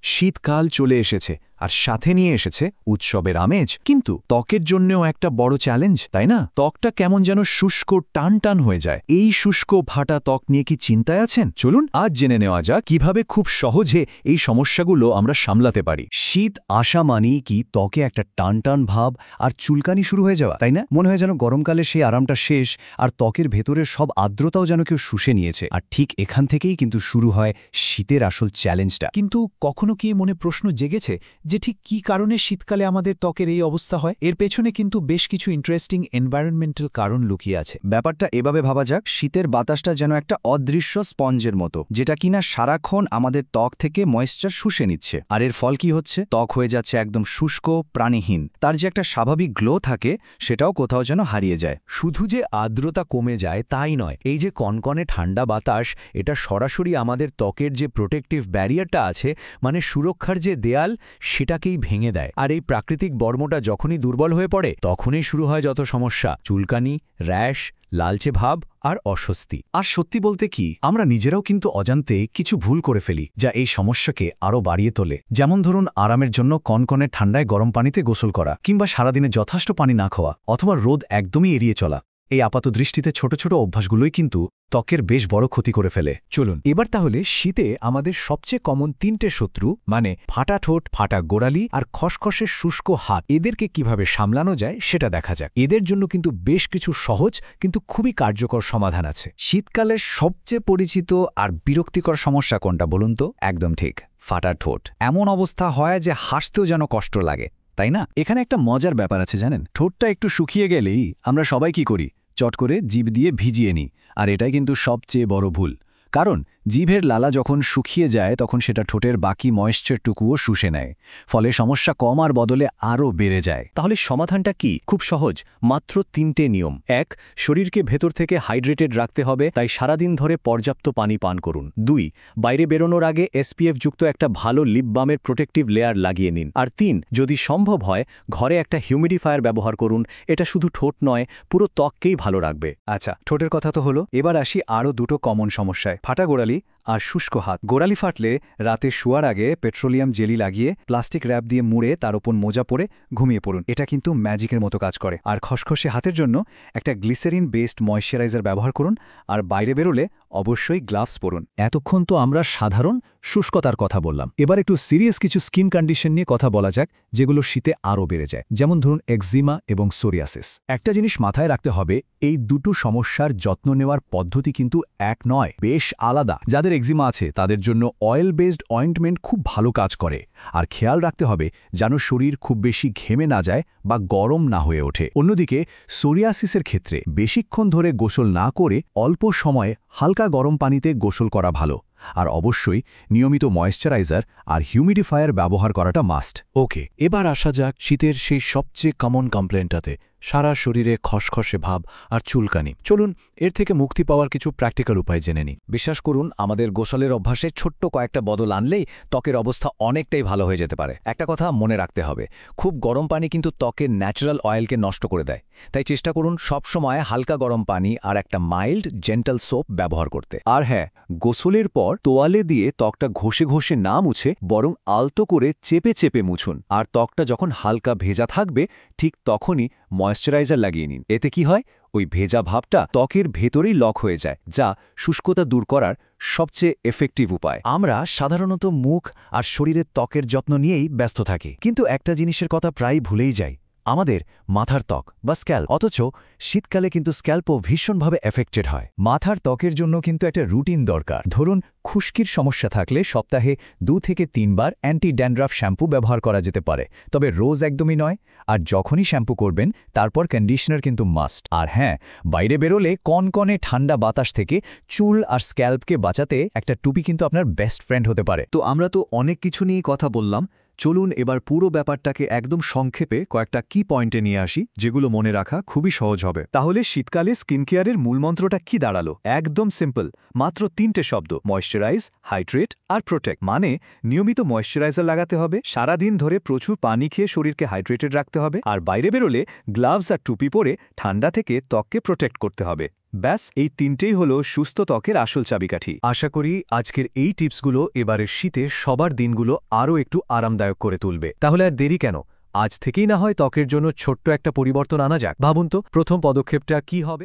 শীতকাল চলে এসেছে আর সাথে নিয়ে এসেছে উৎসবের আমেজ, কিন্তু ত্বকের জন্যও একটা বড় চ্যালেঞ্জ, তাই না? ত্বকটা কেমন যেন শুষ্ক টান টান হয়ে যায়। এই শুষ্ক ভাটা ত্বক নিয়ে কি চিন্তায় আছেন? চলুন আজ জেনে নেওয়া যাক কিভাবে খুব সহজে এই সমস্যাগুলো আমরা সামলাতে পারি। শীত আসা মানেই কি ত্বকে একটা টান টান ভাব আর চুলকানি শুরু হয়ে যাওয়া, তাই না? মনে হয় যেন গরমকালে সেই আরামটা শেষ আর ত্বকের ভেতরের সব আর্দ্রতাও যেন কেউ শুষে নিয়েছে। আর ঠিক এখান থেকেই কিন্তু শুরু হয় শীতের আসল চ্যালেঞ্জটা। কিন্তু কখনো কি মনে প্রশ্ন জেগেছে যে ঠিক কী কারণে শীতকালে আমাদের ত্বকের এই অবস্থা হয়? এর পেছনে কিন্তু বেশ কিছু ইন্টারেস্টিং এনভায়রনমেন্টাল কারণ লুকিয়ে আছে। ব্যাপারটা এভাবে ভাবা যাক, শীতের বাতাসটা যেন একটা অদৃশ্য স্পঞ্জের মতো, যেটা কিনা সারাক্ষণ আমাদের ত্বক থেকে ময়েশ্চার শুষে নিচ্ছে। আর এর ফল কি হচ্ছে? ত্বক হয়ে যাচ্ছে একদম শুষ্ক, প্রাণীহীন। তার যে একটা স্বাভাবিক গ্লো থাকে সেটাও কোথাও যেন হারিয়ে যায়। শুধু যে আর্দ্রতা কমে যায় তাই নয়, এই যে কনকনে ঠান্ডা বাতাস, এটা সরাসরি আমাদের ত্বকের যে প্রোটেক্টিভ ব্যারিয়ারটা আছে, মানে সুরক্ষার যে দেয়াল, সেটাকেই ভেঙে দেয়। আর এই প্রাকৃতিক বর্মটা যখনই দুর্বল হয়ে পড়ে, তখনই শুরু হয় যত সমস্যা: চুলকানি, র্যাশ, লালচে ভাব আর অস্বস্তি। আর সত্যি বলতে কি, আমরা নিজেরাও কিন্তু অজান্তে কিছু ভুল করে ফেলি, যা এই সমস্যাকে আরও বাড়িয়ে তোলে। যেমন ধরুন, আরামের জন্য কনকনে ঠান্ডায় গরম পানিতে গোসল করা, কিংবা সারাদিনে যথেষ্ট পানি না খাওয়া, অথবা রোদ একদমই এড়িয়ে চলা। এই আপাত দৃষ্টিতে ছোট ছোট অভ্যাসগুলোই কিন্তু ত্বকের বেশ বড় ক্ষতি করে ফেলে। চলুন এবার তাহলে শীতে আমাদের সবচেয়ে কমন 3টে শত্রু, মানে ফাটা ঠোঁট, ফাটা গোড়ালি আর খসখসে শুষ্ক হাত, এদেরকে কিভাবে সামলানো যায় সেটা দেখা যাক। এদের জন্য কিন্তু বেশ কিছু সহজ কিন্তু খুবই কার্যকর সমাধান আছে। শীতকালের সবচেয়ে পরিচিত আর বিরক্তিকর সমস্যা কোনটা বলুন তো? একদম ঠিক, ফাটা ঠোঁট। এমন অবস্থা হয় যে হাসতেও যেন কষ্ট লাগে, তাই না? এখানে একটা মজার ব্যাপার আছে জানেন, ঠোঁটটা একটু শুকিয়ে গেলেই আমরা সবাই কি করি? চট করে জিভ দিয়ে ভিজিয়ে নিই। আর এটাই কিন্তু সবচেয়ে বড় ভুল, কারণ জিভের লালা যখন শুকিয়ে যায় তখন সেটা ঠোঁটের বাকি ময়েশ্চারটুকুও শুষে নেয়, ফলে সমস্যা কমার বদলে আরও বেড়ে যায়। তাহলে সমাধানটা কি? খুব সহজ, মাত্র 3টে নিয়ম। 1. শরীরকে ভেতর থেকে হাইড্রেটেড রাখতে হবে, তাই সারাদিন ধরে পর্যাপ্ত পানি পান করুন। 2. বাইরে বেরোনোর আগে SPF যুক্ত একটা ভালো লিপ বামের প্রোটেক্টিভ লেয়ার লাগিয়ে নিন। আর 3. যদি সম্ভব হয়, ঘরে একটা হিউমিডিফায়ার ব্যবহার করুন। এটা শুধু ঠোঁট নয়, পুরো ত্বককেই ভালো রাখবে। আচ্ছা, ঠোঁটের কথা তো হলো, এবার আসি আরও দুটো কমন সমস্যায়: ফাটা গোড়ালি আর শুষ্ক হাত। গোড়ালি ফাটলে রাতে শোয়ার আগে পেট্রোলিয়াম জেলি লাগিয়ে প্লাস্টিক র্যাপ দিয়ে মুড়ে তার ওপর মোজা পরে ঘুমিয়ে পড়ুন। এটা কিন্তু ম্যাজিকের মতো কাজ করে। আর খসখসে হাতের জন্য একটা গ্লিসারিন বেসড ময়েশ্চারাইজার ব্যবহার করুন। আর বাইরে বেরোলে অবশ্যই গ্লাভস পরুন। এতক্ষণ তো আমরা সাধারণ শুষ্কতার কথা বললাম, এবার একটু সিরিয়াস কিছু স্কিন কন্ডিশন নিয়ে কথা বলা যাক, যেগুলো শীতে আরও বেড়ে যায়। যেমন ধরুন একজিমা এবং সোরিয়াসিস। একটা জিনিস মাথায় রাখতে হবে, এই দুটো সমস্যার যত্ন নেওয়ার পদ্ধতি কিন্তু এক নয়, বেশ আলাদা। যাদের একজিমা আছে তাদের জন্য অয়েল বেসড অয়েন্টমেন্ট খুব ভালো কাজ করে। আর খেয়াল রাখতে হবে যেন শরীর খুব বেশি ঘেমে না যায় বা গরম না হয়ে ওঠে। অন্যদিকে সোরিয়াসিসের ক্ষেত্রে বেশিক্ষণ ধরে গোসল না করে অল্প সময়ে হালকা গরম পানিতে গোসল করা ভালো। আর অবশ্যই নিয়মিত ময়েশ্চারাইজার আর হিউমিডিফায়ার ব্যবহার করাটা মাস্ট। ওকে, এবার আসা যাক শীতের সেই সবচেয়ে কমন কমপ্লেন্টটাতে: সারা শরীরে খসখসে ভাব আর চুলকানি। চলুন এর থেকে মুক্তি পাওয়ার কিছু প্র্যাকটিক্যাল উপায় জেনে নিই। বিশ্বাস করুন, আমাদের গোসলের অভ্যাসে ছোট্ট কয়েকটা বদল আনলেই ত্বকের অবস্থা অনেকটাই ভালো হয়ে যেতে পারে। একটা কথা মনে রাখতে হবে, খুব গরম পানি কিন্তু ত্বকের ন্যাচারাল অয়েলকে নষ্ট করে দেয়। তাই চেষ্টা করুন সবসময় হালকা গরম পানি আর একটা মাইল্ড জেন্টাল সোপ ব্যবহার করতে। আর হ্যাঁ, গোসলের পর তোয়ালে দিয়ে ত্বকটা ঘষে ঘষে না মুছে বরং আলতো করে চেপে চেপে মুছুন। আর ত্বকটা যখন হালকা ভেজা থাকবে ঠিক তখনই ময়েশ্চারাইজার লাগিয়ে নিন। এতে কি হয়, ওই ভেজা ভাবটা ত্বকের ভেতরেই লক হয়ে যায়, যা শুষ্কতা দূর করার সবচেয়ে এফেক্টিভ উপায়। আমরা সাধারণত মুখ আর শরীরের ত্বকের যত্ন নিয়েই ব্যস্ত থাকি, কিন্তু একটা জিনিসের কথা প্রায় ভুলেই যাই, আমাদের মাথার ত্বক বা স্ক্যাল্প। অথচ শীতকালে কিন্তু স্ক্যাল্পও ভীষণভাবে এফেক্টেড হয়। মাথার ত্বকের জন্য কিন্তু একটা রুটিন দরকার। ধরুন, খুশকির সমস্যা থাকলে সপ্তাহে 2 থেকে 3 বার অ্যান্টি ড্যান্ড্রাফ শ্যাম্পু ব্যবহার করা যেতে পারে, তবে রোজ একদমই নয়। আর যখনই শ্যাম্পু করবেন তারপর কন্ডিশনার কিন্তু মাস্ট। আর হ্যাঁ, বাইরে বেরোলে কনকনে ঠান্ডা বাতাস থেকে চুল আর স্ক্যাল্পকে বাঁচাতে একটা টুপি কিন্তু আপনার বেস্ট ফ্রেন্ড হতে পারে। তো আমরা তো অনেক কিছু নিয়েই কথা বললাম, চলুন এবার পুরো ব্যাপারটাকে একদম সংক্ষেপে কয়েকটা কি পয়েন্টে নিয়ে আসি, যেগুলো মনে রাখা খুবই সহজ হবে। তাহলে শীতকালে স্কিন কেয়ারের মূলমন্ত্রটা কি দাঁড়ালো? একদম সিম্পল, মাত্র 3টে শব্দ: ময়েশ্চারাইজ, হাইড্রেট আর প্রোটেক্ট। মানে নিয়মিত ময়েশ্চারাইজার লাগাতে হবে, সারাদিন ধরে প্রচুর পানি খেয়ে শরীরকে হাইড্রেটেড রাখতে হবে, আর বাইরে বেরোলে গ্লাভস আর টুপি পরে ঠান্ডা থেকে ত্বককে প্রোটেক্ট করতে হবে। ব্যাস এই তিনটেই হলো সুস্থ ত্বকের আসল চাবিকাঠি। আশা করি আজকের এই টিপসগুলো এবারের শীতে সবার দিনগুলো আরও একটু আরামদায়ক করে তুলবে। তাহলে আর দেরি কেন, আজ থেকেই না হয় ত্বকের জন্য ছোট্ট একটা পরিবর্তন আনা যাক। ভাবুন তো প্রথম পদক্ষেপটা কি হবে।